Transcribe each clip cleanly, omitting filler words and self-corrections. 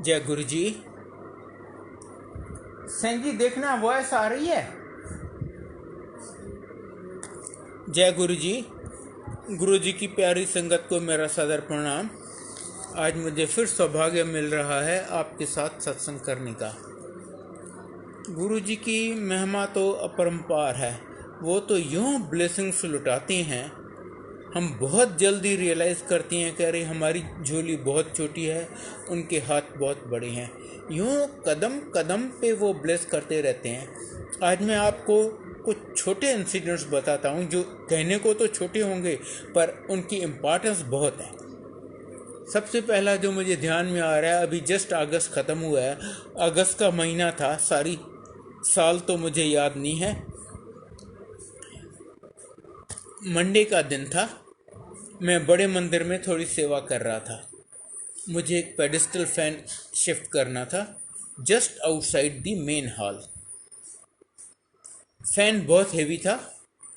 जय गुरु जी। सेन जी देखना वॉइस आ रही है। जय गुरु जी। गुरु जी की प्यारी संगत को मेरा सदर प्रणाम। आज मुझे फिर सौभाग्य मिल रहा है आपके साथ सत्संग करने का। गुरु जी की महिमा तो अपरंपार है। वो तो यूँ ब्लेसिंग्स लुटाते हैं, हम बहुत जल्दी रियलाइज़ करते हैं कि अरे हमारी झोली बहुत छोटी है, उनके हाथ बहुत बड़े हैं। यूँ कदम कदम पे वो ब्लेस करते रहते हैं। आज मैं आपको कुछ छोटे इंसिडेंट्स बताता हूँ जो कहने को तो छोटे होंगे पर उनकी इम्पॉर्टेंस बहुत है। सबसे पहला जो मुझे ध्यान में आ रहा है, अभी जस्ट अगस्त ख़त्म हुआ है, अगस्त का महीना था, सारी साल तो मुझे याद नहीं है। मंडे का दिन था, मैं बड़े मंदिर में थोड़ी सेवा कर रहा था। मुझे एक पेडिस्टल फैन शिफ्ट करना था just outside the main hall. Fan बहुत हेवी था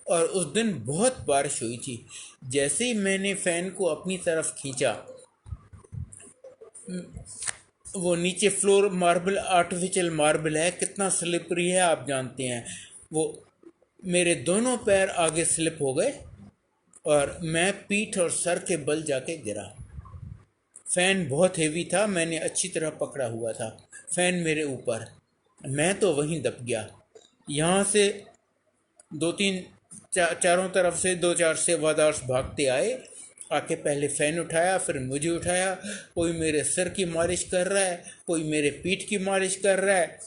और उस दिन बहुत बारिश हुई थी। जैसे ही मैंने फैन को अपनी तरफ खींचा, वो नीचे फ्लोर मार्बल, आर्टिफिशियल मार्बल है, कितना स्लिपरी है आप जानते हैं। वो मेरे दोनों पैर आगे स्लिप हो गए और मैं पीठ और सर के बल जाके गिरा। फैन बहुत हेवी था, मैंने अच्छी तरह पकड़ा हुआ था। फैन मेरे ऊपर, मैं तो वहीं दब गया। यहाँ से दो तीन चारों तरफ से दो चार सेवादार भागते आए, आके पहले फ़ैन उठाया, फिर मुझे उठाया। कोई मेरे सिर की मालिश कर रहा है, कोई मेरे पीठ की मालिश कर रहा है।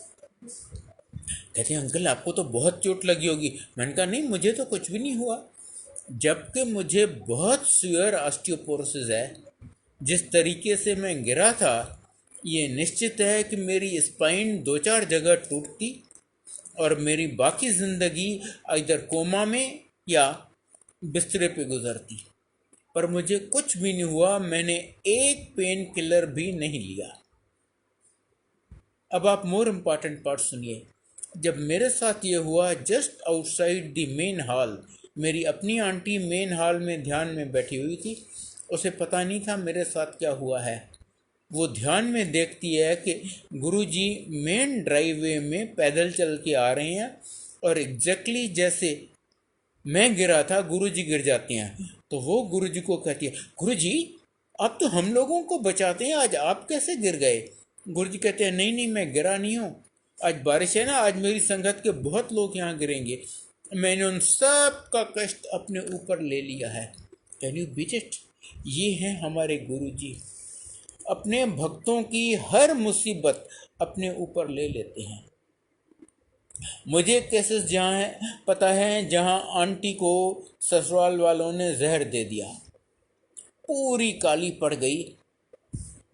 कहते हैं अंकल आपको तो बहुत चोट लगी होगी। मैंने कहा नहीं, मुझे तो कुछ भी नहीं हुआ। जबकि मुझे बहुत सीवियर ऑस्टियोपोरोसिस है। जिस तरीके से मैं गिरा था, ये निश्चित है कि मेरी स्पाइन दो चार जगह टूटती और मेरी बाकी ज़िंदगी इधर कोमा में या बिस्तरे पे गुजरती। पर मुझे कुछ भी नहीं हुआ, मैंने एक पेन किलर भी नहीं लिया। अब आप मोर इम्पॉर्टेंट पार्ट सुनिए। जब मेरे साथ ये हुआ just outside the main hall, मेरी अपनी आंटी मेन हॉल में ध्यान में बैठी हुई थी। उसे पता नहीं था मेरे साथ क्या हुआ है। वो ध्यान में देखती है कि गुरुजी मेन ड्राइववे में पैदल चल के आ रहे हैं और एग्जैक्टली जैसे मैं गिरा था गुरुजी गिर जाते हैं। तो वो गुरुजी को कहती है, गुरुजी आप तो हम लोगों को बचाते हैं, आज आप कैसे गिर गए? गुरुजी कहते हैं नहीं नहीं, मैं गिरा नहीं हूँ। आज बारिश है ना, आज मेरी संगत के बहुत लोग यहाँ गिरेंगे। मैंने उन सब का कष्ट अपने ऊपर ले लिया है। Can you beat it? ये हैं हमारे गुरुजी। अपने भक्तों की हर मुसीबत अपने ऊपर ले लेते हैं। मुझे केसेस जहाँ है पता है, जहाँ आंटी को ससुराल वालों ने जहर दे दिया, पूरी काली पड़ गई,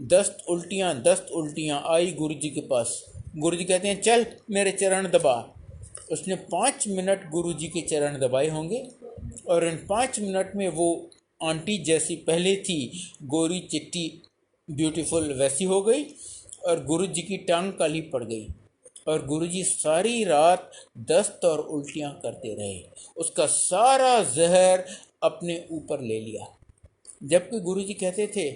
दस्त उल्टियाँ आई गुरुजी के पास। गुरुजी कहते हैं चल मेरे चरण दबा। उसने 5 मिनट गुरुजी के चरण दबाए होंगे और इन 5 मिनट में वो आंटी जैसी पहले थी, गोरी चिट्टी ब्यूटीफुल, वैसी हो गई और गुरुजी की टांग काली पड़ गई। और गुरुजी सारी रात दस्त और उल्टियाँ करते रहे, उसका सारा जहर अपने ऊपर ले लिया। जबकि गुरुजी कहते थे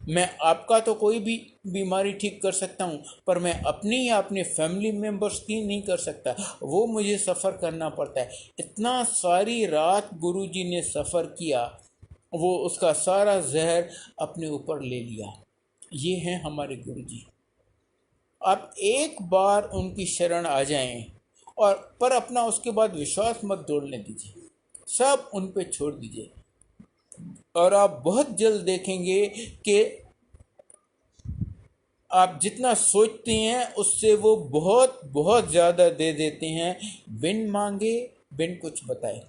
मैं आपका तो कोई भी बीमारी ठीक कर सकता हूँ, पर मैं अपनी या अपने फैमिली मेम्बर्स की नहीं कर सकता, वो मुझे सफ़र करना पड़ता है। इतना सारी रात गुरुजी ने सफ़र किया, वो उसका सारा जहर अपने ऊपर ले लिया। ये हैं हमारे गुरुजी। आप एक बार उनकी शरण आ जाएं और पर अपना उसके बाद विश्वास मत तोड़ने दीजिए, सब उन पे छोड़ दीजिए और आप बहुत जल्द देखेंगे कि आप जितना सोचते हैं उससे वो बहुत बहुत ज़्यादा दे देते हैं, बिन मांगे बिन कुछ बताए।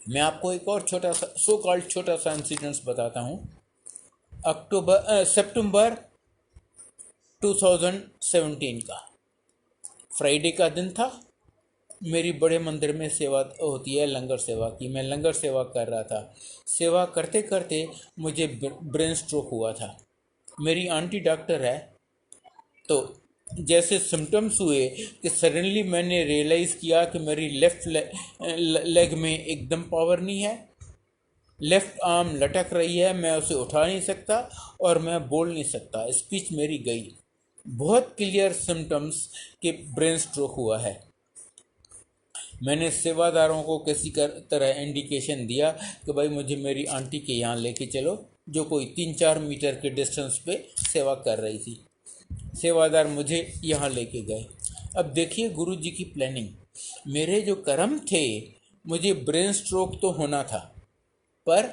मैं आपको एक और छोटा सा सो कॉल्ड छोटा सा इंसिडेंस बताता हूँ। सितंबर 2017 का फ्राइडे का दिन था। मेरी बड़े मंदिर में सेवा होती है, लंगर सेवा की। मैं लंगर सेवा कर रहा था। सेवा करते करते मुझे ब्रेन स्ट्रोक हुआ था। मेरी आंटी डॉक्टर है, तो जैसे सिम्टम्स हुए कि सडनली मैंने रियलाइज़ किया कि मेरी लेफ़्ट लेग में एकदम पावर नहीं है। लेफ़्ट आर्म लटक रही है, मैं उसे उठा नहीं सकता और मैं बोल नहीं सकता, स्पीच मेरी गई। बहुत क्लियर सिम्टम्स कि ब्रेन स्ट्रोक हुआ है। मैंने सेवादारों को किसी तरह इंडिकेशन दिया कि भाई मुझे मेरी आंटी के यहाँ लेके चलो, जो कोई 3-4 मीटर के डिस्टेंस पे सेवा कर रही थी। सेवादार मुझे यहाँ लेके गए। अब देखिए गुरुजी की प्लानिंग। मेरे जो कर्म थे, मुझे ब्रेन स्ट्रोक तो होना था, पर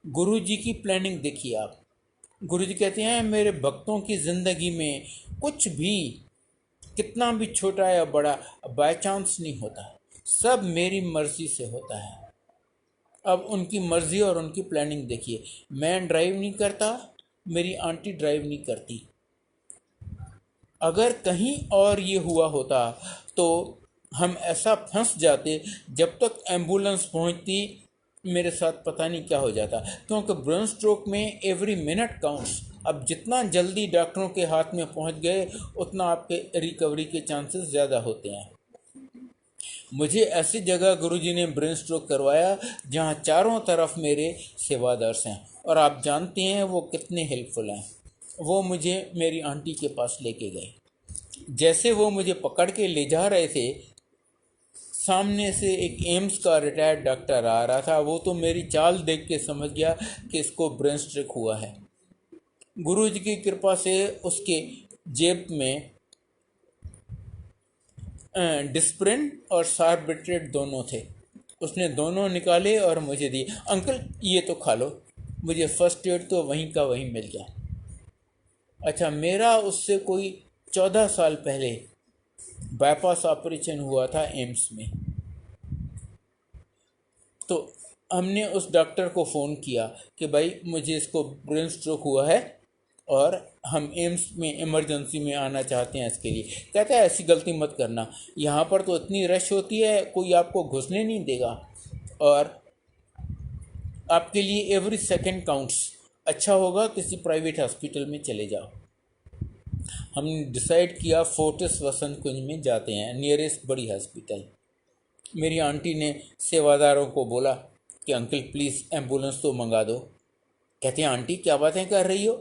गुरुजी की प्लानिंग देखिए आप। गुरुजी कहते हैं मेरे भक्तों की ज़िंदगी में कुछ भी, कितना भी छोटा या बड़ा, बाय चांस नहीं होता, सब मेरी मर्जी से होता है। अब उनकी मर्जी और उनकी प्लानिंग देखिए। मैं ड्राइव नहीं करता, मेरी आंटी ड्राइव नहीं करती। अगर कहीं और ये हुआ होता तो हम ऐसा फंस जाते, जब तक एम्बुलेंस पहुंचती मेरे साथ पता नहीं क्या हो जाता, क्योंकि ब्रेन स्ट्रोक में एवरी मिनट काउंट्स। अब जितना जल्दी डॉक्टरों के हाथ में पहुंच गए, उतना आपके रिकवरी के चांसेस ज़्यादा होते हैं। मुझे ऐसी जगह गुरुजी ने ब्रेन स्ट्रोक करवाया जहां चारों तरफ मेरे सेवादार हैं, और आप जानते हैं वो कितने हेल्पफुल हैं। वो मुझे मेरी आंटी के पास लेके गए। जैसे वो मुझे पकड़ के ले जा रहे थे, सामने से एक एम्स का रिटायर्ड डॉक्टर आ रहा था। वो तो मेरी चाल देख के समझ गया कि इसको ब्रेन स्ट्रोक हुआ है। गुरुजी की कृपा से उसके जेब में डिस्प्रिन और सार्बिट्रेट दोनों थे। उसने दोनों निकाले और मुझे दिए। अंकल ये तो खा लो। मुझे फर्स्ट एड तो वहीं का वहीं मिल गया। अच्छा, मेरा उससे कोई 14 साल पहले बाईपास ऑपरेशन हुआ था एम्स में। तो हमने उस डॉक्टर को फ़ोन किया कि भाई मुझे इसको ब्रेन स्ट्रोक हुआ है और हम एम्स में इमरजेंसी में आना चाहते हैं इसके लिए। कहता है ऐसी गलती मत करना, यहाँ पर तो इतनी रश होती है, कोई आपको घुसने नहीं देगा और आपके लिए एवरी सेकंड काउंट्स। अच्छा होगा किसी प्राइवेट हॉस्पिटल में चले जाओ। हमने डिसाइड किया फोर्टिस वसंत कुंज में जाते हैं, नियरेस्ट बड़ी हॉस्पिटल। मेरी आंटी ने सेवादारों को बोला कि अंकल प्लीज़ एम्बुलेंस तो मंगा दो। कहते हैं आंटी क्या बातें कर रही हो,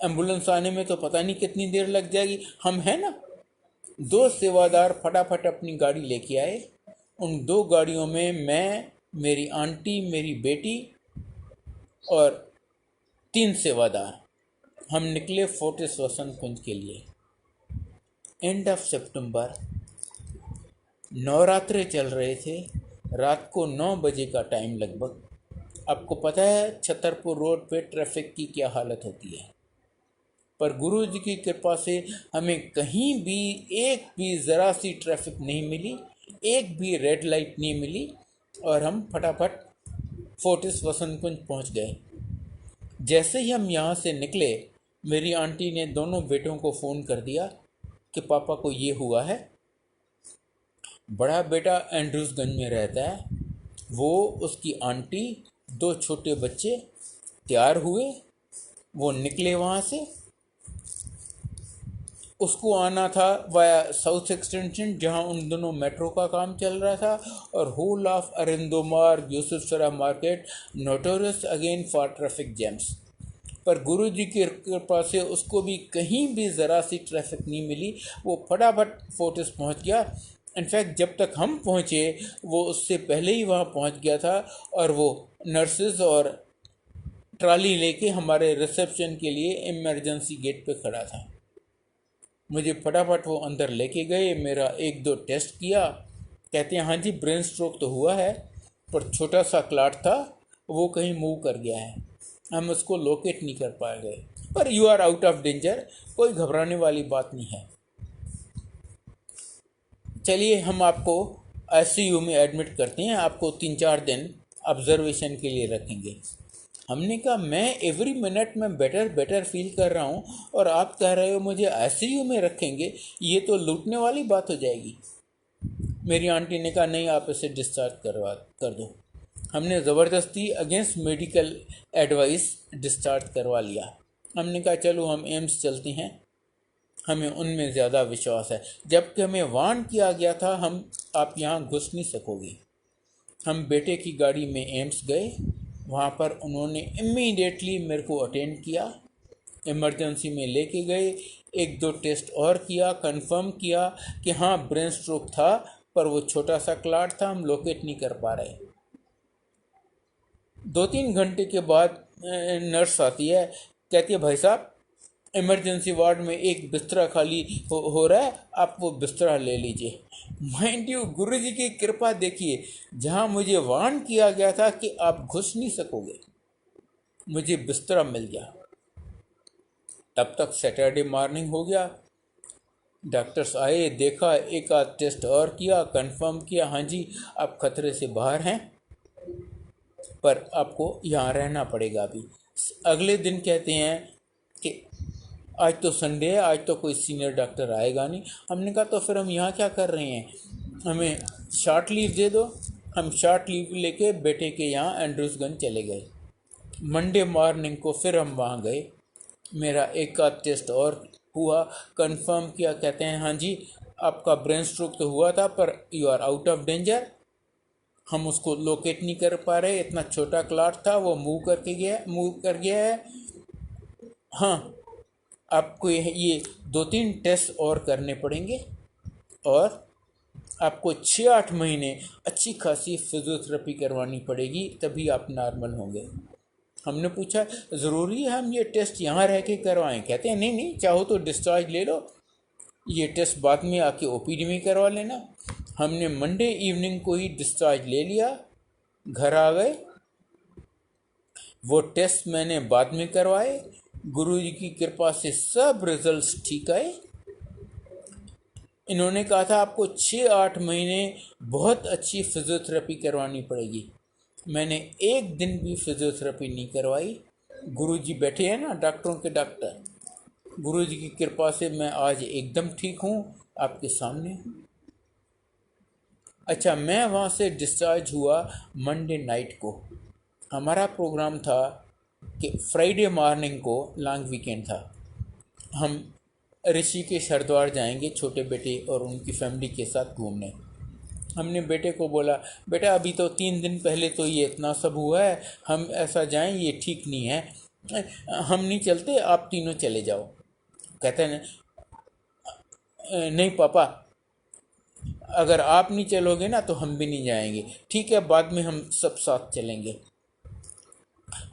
एम्बुलेंस आने में तो पता नहीं कितनी देर लग जाएगी, हम हैं ना। 2 सेवादार फटाफट अपनी गाड़ी लेके आए। उन 2 गाड़ियों में मैं, मेरी आंटी, मेरी बेटी और 3 सेवादार हम निकले फोर्टिस वसंत कुंज के लिए। एंड ऑफ सितंबर, नवरात्रे चल रहे थे। रात को 9 बजे का टाइम लगभग। आपको पता है छतरपुर रोड पे ट्रैफिक की क्या हालत होती है, पर गुरु जी की कृपा से हमें कहीं भी एक भी ज़रा सी ट्रैफिक नहीं मिली, एक भी रेड लाइट नहीं मिली, और हम फटाफट फोर्टिस वसंत कुंज पहुंच गए। जैसे ही हम यहाँ से निकले, मेरी आंटी ने दोनों बेटों को फ़ोन कर दिया कि पापा को ये हुआ है। बड़ा बेटा एंड्रूसगंज में रहता है, वो, उसकी आंटी, 2 छोटे बच्चे तैयार हुए, वो निकले वहाँ से। उसको आना था वाया साउथ एक्सटेंशन, जहाँ उन दोनों मेट्रो का काम चल रहा था, और होल ऑफ अरिंदोमार यूसुफसरा market notorious again for traffic jams. पर गुरु जी की कृपा से उसको भी कहीं भी ज़रा सी ट्रैफिक नहीं मिली। वो फटाफट फोर्टिस पहुंच गया। इनफैक्ट जब तक हम पहुंचे वो उससे पहले ही वहां पहुंच गया था, और वो नर्सेज और ट्रॉली लेके हमारे रिसेप्शन के लिए इमरजेंसी गेट पे खड़ा था। मुझे फटाफट वो अंदर लेके गए, मेरा 1-2 टेस्ट किया। कहते हैं हाँ जी ब्रेन स्ट्रोक तो हुआ है, पर छोटा सा क्लॉट था, वो कहीं मूव कर गया है, हम उसको लोकेट नहीं कर पाए गए, पर you are out of danger, कोई घबराने वाली बात नहीं है। चलिए हम आपको आईसीयू में एडमिट करते हैं, आपको 3-4 दिन ऑब्जर्वेशन के लिए रखेंगे। हमने कहा मैं एवरी मिनट में बेटर बेटर फील कर रहा हूँ और आप कह रहे हो मुझे आईसीयू में रखेंगे, ये तो लूटने वाली बात हो जाएगी। मेरी आंटी ने कहा नहीं, आप इसे डिस्चार्ज कर दो। हमने ज़बरदस्ती अगेंस्ट मेडिकल एडवाइस डिस्चार्ज करवा लिया। हमने कहा चलो हम एम्स चलते हैं, हमें उनमें ज़्यादा विश्वास है। जबकि हमें वार्न किया गया था हम, आप यहाँ घुस नहीं सकोगे। हम बेटे की गाड़ी में एम्स गए। वहाँ पर उन्होंने इमीडिएटली मेरे को अटेंड किया, इमरजेंसी में लेके गए, एक दो टेस्ट और किया, कंफर्म किया कि हाँ ब्रेन स्ट्रोक था, पर वो छोटा सा क्लॉट था, हम लोकेट नहीं कर पा रहे। 2-3 घंटे के बाद नर्स आती है, कहती है भाई साहब इमरजेंसी वार्ड में एक बिस्तरा खाली हो रहा है, आप वो बिस्तरा ले लीजिए। माइंड यू, गुरु जी की कृपा देखिए, जहाँ मुझे वार्न किया गया था कि आप घुस नहीं सकोगे, मुझे बिस्तरा मिल गया। तब तक सैटरडे मॉर्निंग हो गया, डॉक्टर्स आए, देखा, एक आध टेस्ट और किया, कंफर्म किया, हाँ जी आप खतरे से बाहर हैं, पर आपको यहाँ रहना पड़ेगा अभी। अगले दिन कहते हैं कि आज तो संडे है, आज तो कोई सीनियर डॉक्टर आएगा नहीं। हमने कहा तो फिर हम यहाँ क्या कर रहे हैं, हमें शॉर्ट लीव दे दो। हम शॉर्ट लीव लेके बेटे के यहाँ एंड्रूसगंज चले गए। मंडे मॉर्निंग को फिर हम वहाँ गए, मेरा एक आध टेस्ट और हुआ, कंफर्म किया, कहते हैं हाँ जी आपका ब्रेन स्ट्रोक तो हुआ था पर you are out of danger, हम उसको लोकेट नहीं कर पा रहे, इतना छोटा क्लॉट था, वो मूव कर गया है। हाँ आपको ये 2-3 टेस्ट और करने पड़ेंगे और आपको 6-8 महीने अच्छी खासी फिजियोथेरेपी करवानी पड़ेगी, तभी आप नॉर्मल होंगे। हमने पूछा ज़रूरी है हम ये टेस्ट यहाँ रह के करवाएं? कहते हैं नहीं नहीं, चाहो तो डिस्चार्ज ले लो, ये टेस्ट बाद में आके ओपीडी में करवा लेना। हमने मंडे इवनिंग को ही डिस्चार्ज ले लिया, घर आ गए। वो टेस्ट मैंने बाद में करवाए, गुरुजी की कृपा से सब रिजल्ट्स ठीक आए। इन्होंने कहा था आपको 6-8 महीने बहुत अच्छी फिजियोथेरेपी करवानी पड़ेगी। मैंने एक दिन भी फिजियोथेरेपी नहीं करवाई। गुरुजी बैठे हैं ना, डॉक्टरों के डॉक्टर, गुरुजी की कृपा से मैं आज एकदम ठीक हूँ, आपके सामने। अच्छा, मैं वहाँ से डिस्चार्ज हुआ मंडे नाइट को। हमारा प्रोग्राम था कि फ्राइडे मॉर्निंग को लॉन्ग वीकेंड था, हम ऋषिकेश हरिद्वार जाएंगे छोटे बेटे और उनकी फैमिली के साथ घूमने। हमने बेटे को बोला बेटा अभी तो 3 दिन पहले तो ये इतना सब हुआ है, हम ऐसा जाएं ये ठीक नहीं है, हम नहीं चलते, आप तीनों चले जाओ। कहते हैं नहीं पापा, अगर आप नहीं चलोगे ना तो हम भी नहीं जाएंगे। ठीक है, बाद में हम सब साथ चलेंगे।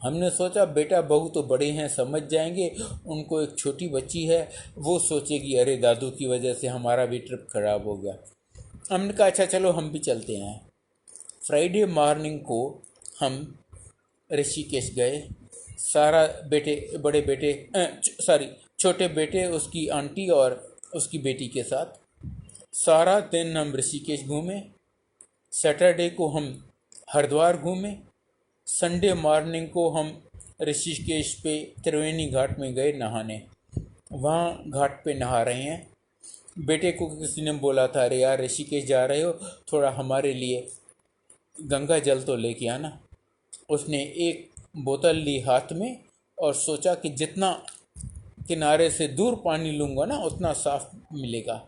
हमने सोचा बेटा बहू तो बड़े हैं, समझ जाएंगे, उनको एक छोटी बच्ची है, वो सोचेगी अरे दादू की वजह से हमारा भी ट्रिप खराब हो गया। हमने कहा अच्छा चलो हम भी चलते हैं। फ्राइडे मॉर्निंग को हम ऋषिकेश गए, सारा बड़े बेटे छोटे बेटे, उसकी आंटी और उसकी बेटी के साथ सारा दिन हम ऋषिकेश घूमे। सैटरडे को हम हरिद्वार घूमे। संडे मॉर्निंग को हम ऋषिकेश पे त्रिवेणी घाट में गए नहाने। वहाँ घाट पे नहा रहे हैं। बेटे को किसी ने बोला था अरे यार ऋषिकेश जा रहे हो, थोड़ा हमारे लिए गंगा जल तो लेके आना। उसने एक बोतल ली हाथ में और सोचा कि जितना किनारे से दूर पानी लूँगा ना उतना साफ मिलेगा।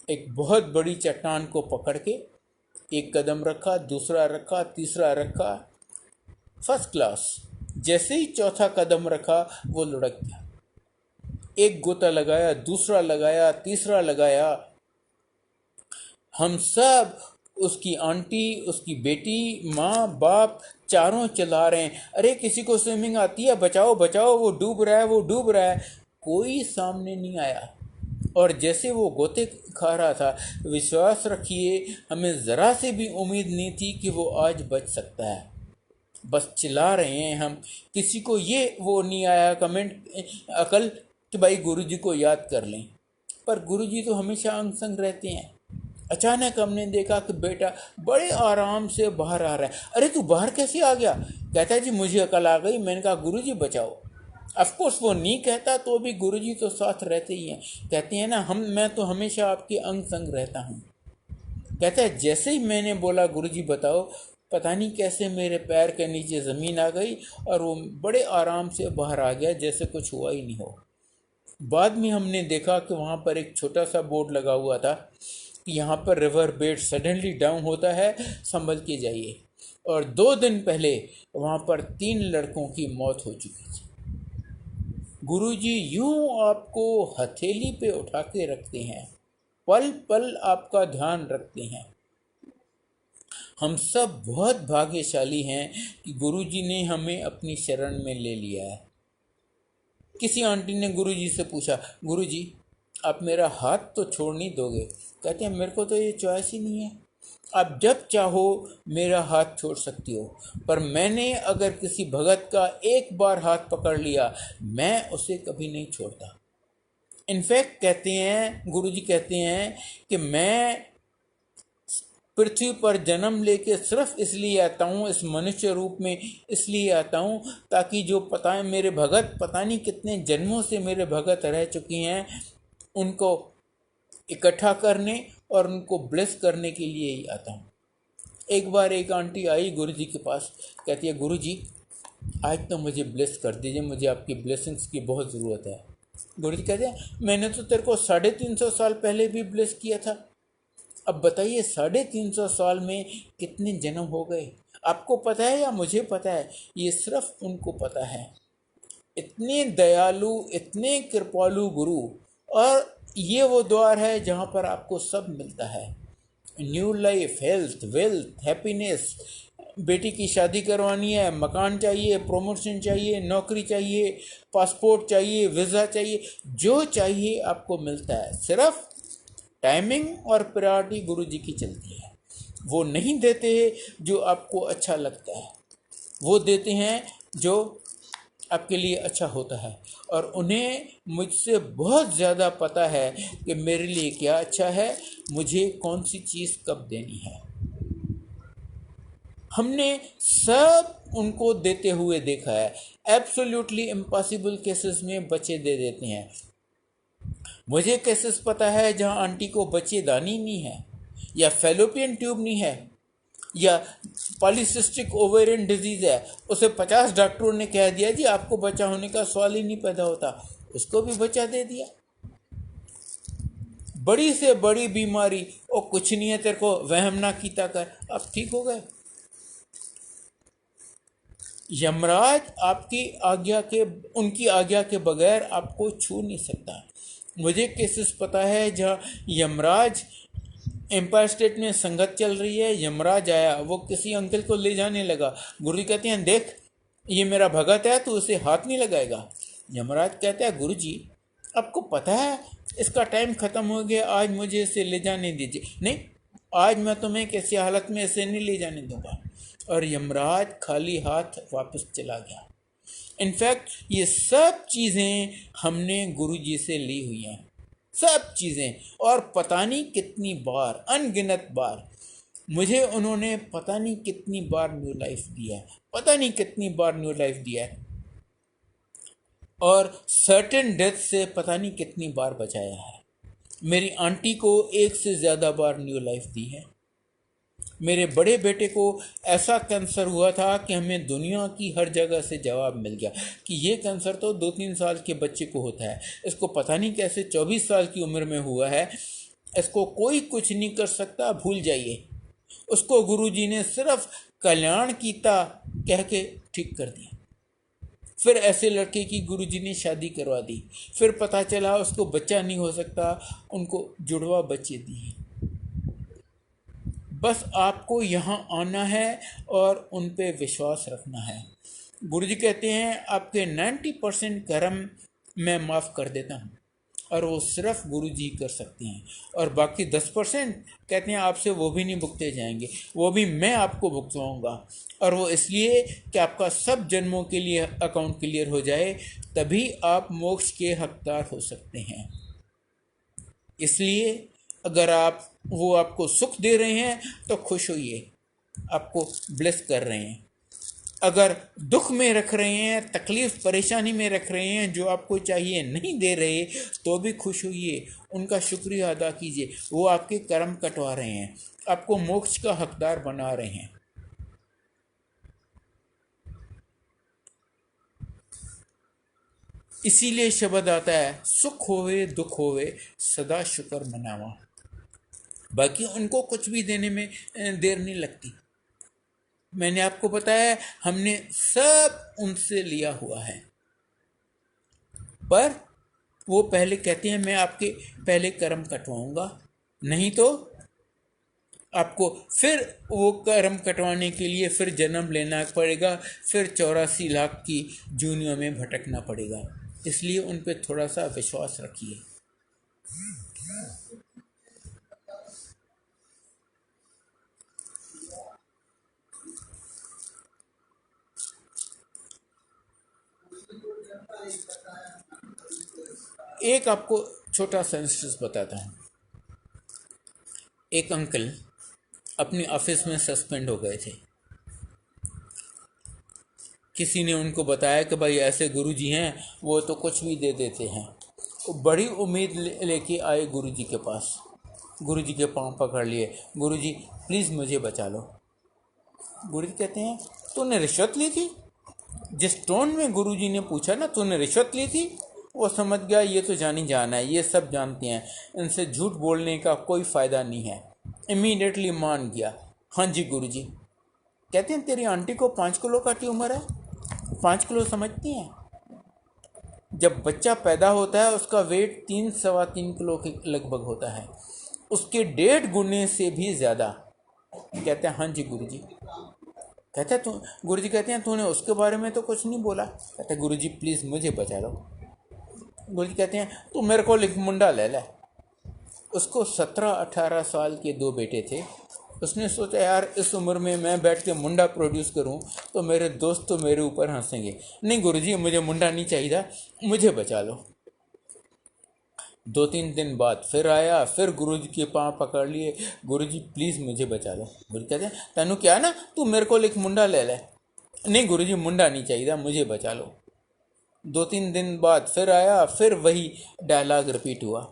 एक बहुत बड़ी चट्टान को पकड़ के एक कदम रखा, दूसरा रखा, तीसरा रखा, फर्स्ट क्लास। जैसे ही चौथा कदम रखा वो लुढ़क गया। एक गोता लगाया, दूसरा लगाया, तीसरा लगाया। हम सब, उसकी आंटी, उसकी बेटी, माँ बाप, चारों चिल्ला रहे हैं अरे किसी को स्विमिंग आती है, बचाओ बचाओ, वो डूब रहा है, वो डूब रहा है। कोई सामने नहीं आया। और जैसे वो गोते खा रहा था, विश्वास रखिए हमें ज़रा से भी उम्मीद नहीं थी कि वो आज बच सकता है। बस चिल्ला रहे हैं हम, किसी को ये वो नहीं आया कमेंट अकल कि भाई गुरुजी को याद कर लें। पर गुरुजी तो हमेशा अंग संग रहते हैं। अचानक हमने देखा कि बेटा बड़े आराम से बाहर आ रहा है। अरे तू बाहर कैसे आ गया? कहता है जी मुझे अकल आ गई। मैंने कहा गुरुजी बचाओ। ऑफकोर्स वो नहीं कहता तो भी गुरुजी तो साथ रहते ही हैं। कहते हैं ना मैं तो हमेशा आपके अंग संग रहता हूँ। कहता है जैसे ही मैंने बोला गुरुजी बताओ, पता नहीं कैसे मेरे पैर के नीचे ज़मीन आ गई और वो बड़े आराम से बाहर आ गया, जैसे कुछ हुआ ही नहीं हो। बाद में हमने देखा कि वहाँ पर एक छोटा सा बोर्ड लगा हुआ था कि यहाँ पर रिवर बेड सडनली डाउन होता है, संभल के जाइए। और 2 दिन पहले वहाँ पर 3 लड़कों की मौत हो चुकी थी। गुरुजी यूं आपको हथेली पे उठा के रखते हैं, पल पल आपका ध्यान रखते हैं। हम सब बहुत भाग्यशाली हैं कि गुरुजी ने हमें अपनी शरण में ले लिया है। किसी आंटी ने गुरुजी से पूछा, गुरुजी आप मेरा हाथ तो छोड़ नहीं दोगे? कहते हैं मेरे को तो ये चॉइस ही नहीं है, आप जब चाहो मेरा हाथ छोड़ सकती हो, पर मैंने अगर किसी भगत का एक बार हाथ पकड़ लिया मैं उसे कभी नहीं छोड़ता। इनफैक्ट कहते हैं, गुरुजी कहते हैं कि मैं पृथ्वी पर जन्म लेके सिर्फ इसलिए आता हूँ, इस मनुष्य रूप में इसलिए आता हूँ ताकि जो पता है मेरे भगत पता नहीं कितने जन्मों से मेरे भगत रह चुकी हैं, उनको इकट्ठा करने और उनको ब्लेस करने के लिए ही आता हूँ। एक बार एक आंटी आई गुरुजी के पास, कहती है गुरुजी आज तो मुझे ब्लेस कर दीजिए, मुझे आपकी ब्लेसिंग्स की बहुत ज़रूरत है। गुरुजी कहते हैं मैंने तो तेरे को 350 साल पहले भी ब्लेस किया था, अब बताइए 350 साल में कितने जन्म हो गए? आपको पता है या मुझे पता है? ये सिर्फ उनको पता है। इतने दयालु, इतने कृपालु गुरु, और ये वो द्वार है जहाँ पर आपको सब मिलता है, new life, health, wealth, happiness. बेटी की शादी करवानी है, मकान चाहिए, प्रमोशन चाहिए, नौकरी चाहिए, पासपोर्ट चाहिए, वीज़ा चाहिए, जो चाहिए आपको मिलता है। सिर्फ टाइमिंग और प्रायोरिटी गुरुजी की चलती है। वो नहीं देते जो आपको अच्छा लगता है, वो देते हैं जो आपके लिए अच्छा होता है, और उन्हें मुझसे बहुत ज़्यादा पता है कि मेरे लिए क्या अच्छा है, मुझे कौन सी चीज़ कब देनी है। हमने सब उनको देते हुए देखा है। एब्सोल्युटली इम्पॉसिबल केसेस में बच्चे दे देते हैं। मुझे केसेस पता है जहां आंटी को बच्चेदानी नहीं है, या फेलोपियन ट्यूब नहीं है, या पॉलीसिस्टिक ओवेरियन डिजीज है, उसे 50 डॉक्टरों ने कह दिया जी आपको बच्चा होने का सवाल ही नहीं पैदा होता, उसको भी बच्चा दे दिया। बड़ी से बड़ी बीमारी, और कुछ नहीं है तेरे को, वहम ना कीता कर, आप ठीक हो गए। यमराज आपकी आज्ञा के, उनकी आज्ञा के बगैर आपको छू नहीं सकता। मुझे केसेस पता है जहाँ यमराज, एम्पायर स्टेट में संगत चल रही है, यमराज आया, वो किसी अंकल को ले जाने लगा, गुरुजी कहते हैं देख ये मेरा भगत है, तो उसे हाथ नहीं लगाएगा। यमराज कहता है गुरुजी आपको पता है इसका टाइम ख़त्म हो गया, आज मुझे इसे ले जाने दीजिए। नहीं, आज मैं तुम्हें किसी हालत में इसे नहीं ले जाने दूंगा। और यमराज खाली हाथ वापस चला गया। इनफैक्ट ये सब चीज़ें हमने गुरुजी से ली हुई हैं, सब चीज़ें, और पता नहीं कितनी बार, अनगिनत बार मुझे उन्होंने पता नहीं कितनी बार न्यू लाइफ दिया है, पता नहीं कितनी बार न्यू लाइफ दिया है, और सर्टेन डेथ से पता नहीं कितनी बार बचाया है। मेरी आंटी को 1 से ज़्यादा बार न्यू लाइफ दी है। मेरे बड़े बेटे को ऐसा कैंसर हुआ था कि हमें दुनिया की हर जगह से जवाब मिल गया कि ये कैंसर तो 2-3 साल के बच्चे को होता है, इसको पता नहीं कैसे 24 साल की उम्र में हुआ है, इसको कोई कुछ नहीं कर सकता, भूल जाइए। उसको गुरुजी ने सिर्फ कल्याण कीता कह के ठीक कर दिया। फिर ऐसे लड़के की गुरुजी ने शादी करवा दी, फिर पता चला उसको बच्चा नहीं हो सकता, उनको जुड़वा बच्चे दिए। बस आपको यहाँ आना है और उन पे विश्वास रखना है। गुरुजी कहते हैं आपके 90% कर्म मैं माफ़ कर देता हूँ, और वो सिर्फ गुरुजी कर सकते हैं, और बाकी 10% कहते हैं आपसे वो भी नहीं भुगते जाएंगे, वो भी मैं आपको भुगतवाऊँगा, और वो इसलिए कि आपका सब जन्मों के लिए अकाउंट क्लियर हो जाए, तभी आप मोक्ष के हकदार हो सकते हैं। इसलिए अगर आप, वो आपको सुख दे रहे हैं तो खुश होइए, आपको ब्लेस कर रहे हैं। अगर दुख में रख रहे हैं, तकलीफ परेशानी में रख रहे हैं, जो आपको चाहिए नहीं दे रहे, तो भी खुश होइए, उनका शुक्रिया अदा कीजिए, वो आपके कर्म कटवा रहे हैं, आपको मोक्ष का हकदार बना रहे हैं। इसीलिए शब्द आता है सुख होवे दुख होवे सदा शुक्र मनावा। बाकी उनको कुछ भी देने में देर नहीं लगती। मैंने आपको बताया हमने सब उनसे लिया हुआ है, पर वो पहले कहते हैं मैं आपके पहले कर्म कटवाऊंगा, नहीं तो आपको फिर वो कर्म कटवाने के लिए फिर जन्म लेना पड़ेगा, फिर 84 लाख की जूनियों में भटकना पड़ेगा। इसलिए उन पे थोड़ा सा विश्वास रखिए। एक आपको छोटा सा इंस्टेंस बताता हूँ। एक अंकल अपनी ऑफिस में सस्पेंड हो गए थे। किसी ने उनको बताया कि भाई ऐसे गुरुजी हैं, वो तो कुछ भी दे देते हैं। वो बड़ी उम्मीद लेके आए गुरुजी के पास, गुरुजी के पांव पकड़ लिए, गुरुजी प्लीज़ मुझे बचा लो। गुरुजी कहते हैं तूने रिश्वत ली थी? जिस टोन में गुरुजी ने पूछा ना तूने रिश्वत ली थी, वो समझ गया ये तो जानी जाना है, ये सब जानते हैं, इनसे झूठ बोलने का कोई फ़ायदा नहीं है। इमीडिएटली मान गया, हाँ जी गुरुजी। कहते हैं तेरी आंटी को 5 किलो का ट्यूमर है। 5 किलो समझती हैं? जब बच्चा पैदा होता है उसका वेट 3 सवा 3 किलो के लगभग होता है, उसके 1.5 गुने से भी ज़्यादा। कहते हैं हाँ जी गुरुजी। कहते हैं तू, गुरुजी कहते हैं तूने उसके बारे में तो कुछ नहीं बोला। कहते हैं गुरुजी प्लीज़ मुझे बचा लो। गुरुजी कहते हैं तू मेरे को लिख मुंडा ले ले। उसको 17-18 साल के 2 बेटे थे। उसने सोचा यार इस उम्र में मैं बैठ के मुंडा प्रोड्यूस करूं तो मेरे दोस्त तो मेरे ऊपर हंसेंगे। नहीं गुरुजी मुझे मुंडा नहीं चाहिए, मुझे बचा लो। 2-3 दिन बाद फिर आया, फिर गुरुजी के पाँव पकड़ लिए, गुरुजी प्लीज़ मुझे बचा लो। गुरुजी कहते हैं तेनू क्या ना, तू मेरे को एक मुंडा ले ले। नहीं गुरुजी मुंडा नहीं चाहिए, मुझे बचा लो। 2-3 दिन बाद फिर आया, फिर वही डायलॉग रिपीट हुआ।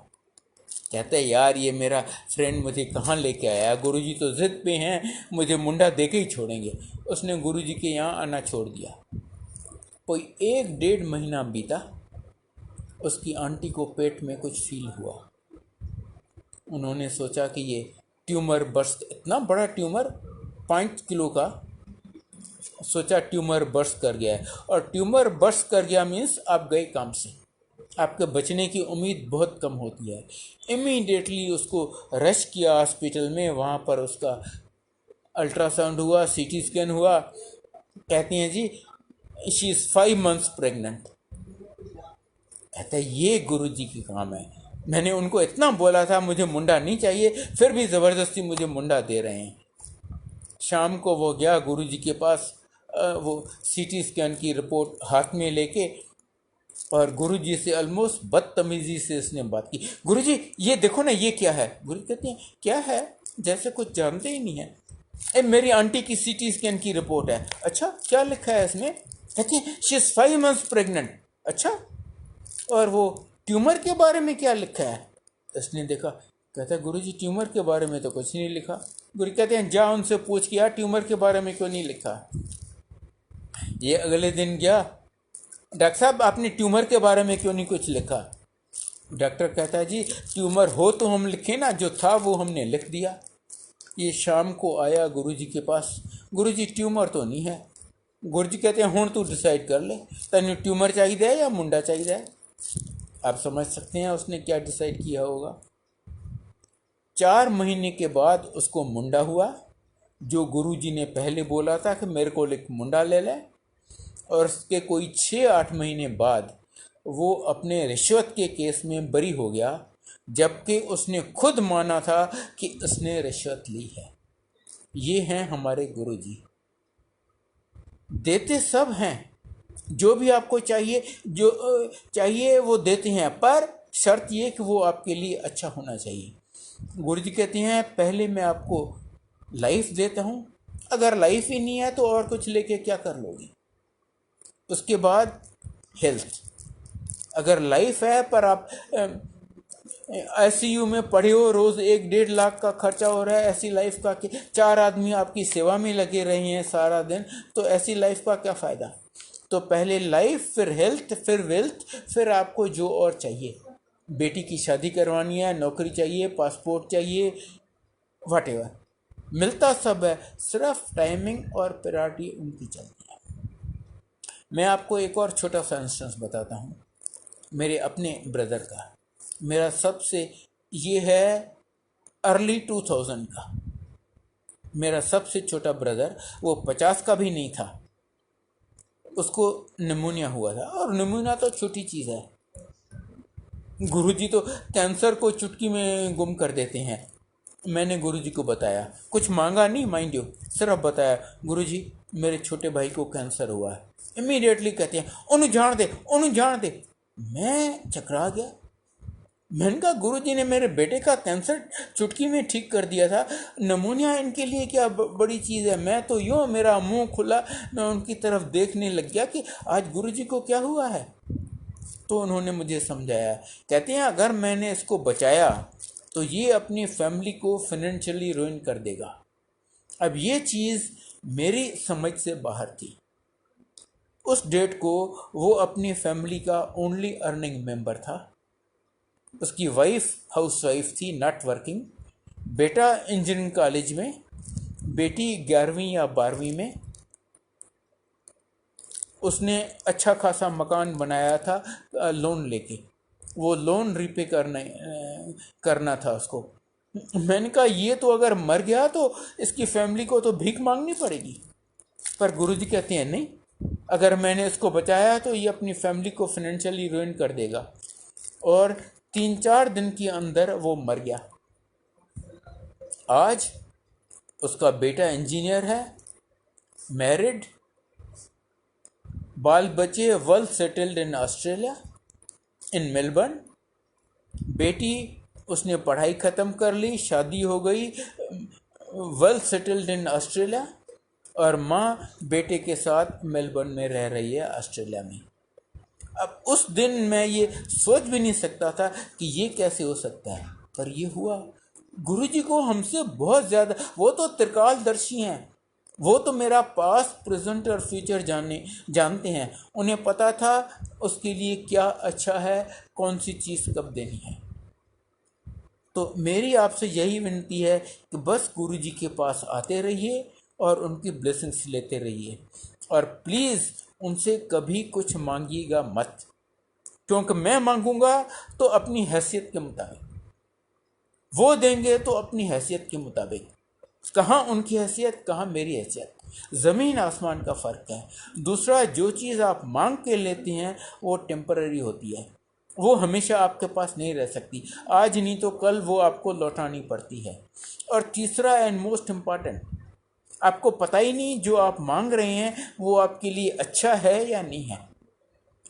कहते हैं यार ये मेरा फ्रेंड मुझे कहाँ लेके आया, गुरुजी तो ज़िद पे हैं, मुझे मुंडा दे के ही छोड़ेंगे। उसने गुरुजी के यहाँ आना छोड़ दिया। कोई 1-1.5 महीना बीता, उसकी आंटी को पेट में कुछ फील हुआ। उन्होंने सोचा कि ये ट्यूमर बर्स्ट, इतना बड़ा ट्यूमर 5 किलो का, सोचा ट्यूमर बर्स्ट कर गया है। और ट्यूमर बर्स्ट कर गया मीन्स आप गए काम से, आपके बचने की उम्मीद बहुत कम होती है। इमीडिएटली उसको रश किया हॉस्पिटल में, वहाँ पर उसका अल्ट्रासाउंड हुआ, सीटी स्कैन हुआ। कहती हैं जी शी इज़ 5 months प्रेग्नेंट। कहता है ये गुरुजी की काम है, मैंने उनको इतना बोला था मुझे मुंडा नहीं चाहिए, फिर भी ज़बरदस्ती मुझे मुंडा दे रहे हैं। शाम को वो गया गुरुजी के पास, वो सीटी स्कैन की रिपोर्ट हाथ में लेके, और गुरुजी से ऑलमोस्ट बदतमीजी से उसने बात की। गुरुजी ये देखो ना ये क्या है। गुरुजी कहते हैं क्या है, जैसे कुछ जानते ही नहीं है। मेरी आंटी की सीटी स्कैन की रिपोर्ट है। अच्छा क्या लिखा है इसमें? कहते हैं शी इज़ 5 months प्रेग्नेंट। अच्छा और वो ट्यूमर के बारे में क्या लिखा है? उसने देखा, कहता है गुरुजी ट्यूमर के बारे में तो कुछ नहीं लिखा। गुरु कहते हैं जा उनसे पूछ किया ट्यूमर के बारे में क्यों नहीं लिखा। ये अगले दिन गया, डॉक्टर साहब आपने ट्यूमर के बारे में क्यों नहीं कुछ लिखा? डॉक्टर कहता है जी ट्यूमर हो तो हम लिखें ना, जो था वो हमने लिख दिया। ये शाम को आया गुरुजी के पास, गुरुजी ट्यूमर तो नहीं है। गुरुजी कहते हैं हुण तू डिसाइड कर ले, तेन ट्यूमर चाहिए या मुंडा चाहिए। आप समझ सकते हैं उसने क्या डिसाइड किया होगा। 4 महीने के बाद उसको मुंडा हुआ, जो गुरुजी ने पहले बोला था कि मेरे को एक मुंडा ले ले। और उसके कोई 6-8 महीने बाद वो अपने रिश्वत के केस में बरी हो गया, जबकि उसने खुद माना था कि उसने रिश्वत ली है। ये हैं हमारे गुरुजी, देते सब हैं, जो भी आपको चाहिए, जो चाहिए वो देते हैं, पर शर्त ये कि वो आपके लिए अच्छा होना चाहिए। गुरुजी कहते हैं पहले मैं आपको लाइफ देता हूँ, अगर लाइफ ही नहीं है तो और कुछ लेके क्या कर लोगे। उसके बाद हेल्थ, अगर लाइफ है पर आप ICU में पड़े हो, रोज़ 1-1.5 लाख का खर्चा हो रहा है, ऐसी लाइफ का कि 4 आदमी आपकी सेवा में लगे रहे हैं सारा दिन, तो ऐसी लाइफ का क्या फ़ायदा। तो पहले लाइफ, फिर हेल्थ, फिर वेल्थ, फिर आपको जो और चाहिए। बेटी की शादी करवानी है, नौकरी चाहिए, पासपोर्ट चाहिए, व्हाटएवर, मिलता सब है, सिर्फ टाइमिंग और प्रायोरिटी उनकी चलती है। मैं आपको एक और छोटा सा इंस्टेंस बताता हूँ मेरे अपने ब्रदर का। मेरा सबसे ये है अर्ली 2000 का। मेरा सबसे छोटा ब्रदर, वो 50 का भी नहीं था, उसको निमोनिया हुआ था। और निमोनिया तो छोटी चीज़ है, गुरुजी तो कैंसर को चुटकी में गुम कर देते हैं। मैंने गुरुजी को बताया, कुछ मांगा नहीं माइंड यू, सिर्फ बताया गुरुजी मेरे छोटे भाई को कैंसर हुआ है। इमीडिएटली कहते हैं उन्हें जान दे, उन्हें जान दे। मैं चकरा गया। मैंने कहा गुरुजी ने मेरे बेटे का कैंसर चुटकी में ठीक कर दिया था, नमूनिया इनके लिए क्या बड़ी चीज़ है। मैं तो यूँ मेरा मुंह खुला, मैं उनकी तरफ देखने लग गया कि आज गुरुजी को क्या हुआ है। तो उन्होंने मुझे समझाया, कहते हैं अगर मैंने इसको बचाया तो ये अपनी फैमिली को फाइनेंशियली रुइन कर देगा। अब ये चीज़ मेरी समझ से बाहर थी। उस डेट को वो अपनी फैमिली का ओनली अर्निंग मेंबर था। उसकी वाइफ हाउस वाइफ थी, नॉट वर्किंग। बेटा इंजीनियरिंग कॉलेज में, बेटी 11वीं या 12वीं में। उसने अच्छा खासा मकान बनाया था लोन लेके, वो लोन रीपे करना था उसको। मैंने कहा ये तो अगर मर गया तो इसकी फैमिली को तो भीख मांगनी पड़ेगी। पर गुरुजी कहते हैं नहीं, अगर मैंने इसको बचाया तो ये अपनी फैमिली को फाइनेंशियली रुइन कर देगा। और 3-4 दिन के अंदर वो मर गया। आज उसका बेटा इंजीनियर है, मैरिड, बाल बच्चे well settled in Australia, in Melbourne. बेटी उसने पढ़ाई ख़त्म कर ली, शादी हो गई, वेल सेटल्ड इन ऑस्ट्रेलिया। और माँ बेटे के साथ मेलबर्न में रह रही है, ऑस्ट्रेलिया में। अब उस दिन मैं ये सोच भी नहीं सकता था कि ये कैसे हो सकता है, पर ये हुआ। गुरुजी को हमसे बहुत ज़्यादा, वो तो त्रिकालदर्शी हैं। वो तो मेरा पास्ट, प्रेजेंट और फ्यूचर जानते हैं। उन्हें पता था उसके लिए क्या अच्छा है, कौन सी चीज़ कब देनी है। तो मेरी आपसे यही विनती है कि बस गुरुजी के पास आते रहिए और उनकी ब्लेसिंग्स लेते रहिए। और प्लीज़ उनसे कभी कुछ मांगिएगा मत, क्योंकि मैं मांगूंगा तो अपनी हैसियत के मुताबिक, वो देंगे तो अपनी हैसियत के मुताबिक। कहाँ उनकी हैसियत, कहाँ मेरी हैसियत, ज़मीन आसमान का फ़र्क है। दूसरा, जो चीज़ आप मांग के लेते हैं वो टेम्पररी होती है, वो हमेशा आपके पास नहीं रह सकती। आज नहीं तो कल वो आपको लौटानी पड़ती है। और तीसरा एंड मोस्ट इम्पॉर्टेंट, आपको पता ही नहीं जो आप मांग रहे हैं वो आपके लिए अच्छा है या नहीं है।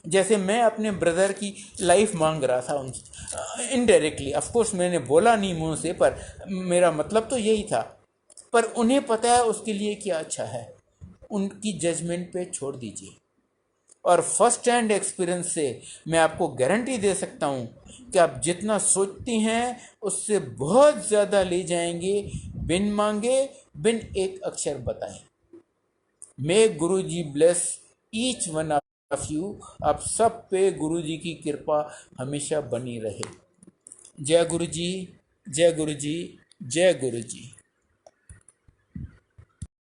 जैसे मैं अपने ब्रदर की लाइफ मांग रहा था उनसे, इनडायरेक्टली, ऑफ कोर्स मैंने बोला नहीं मुंह से, पर मेरा मतलब तो यही था। पर उन्हें पता है उसके लिए क्या अच्छा है, उनकी जजमेंट पे छोड़ दीजिए। और फर्स्ट हैंड एक्सपीरियंस से मैं आपको गारंटी दे सकता हूँ कि आप जितना सोचती हैं उससे बहुत ज़्यादा ले जाएंगे, बिन मांगे, बिन एक अक्षर बताए। May guru ji bless each one of you. आप सब पे गुरु जी की कृपा हमेशा बनी रहे। जय गुरु जी, जय गुरु जी, जय गुरु जी।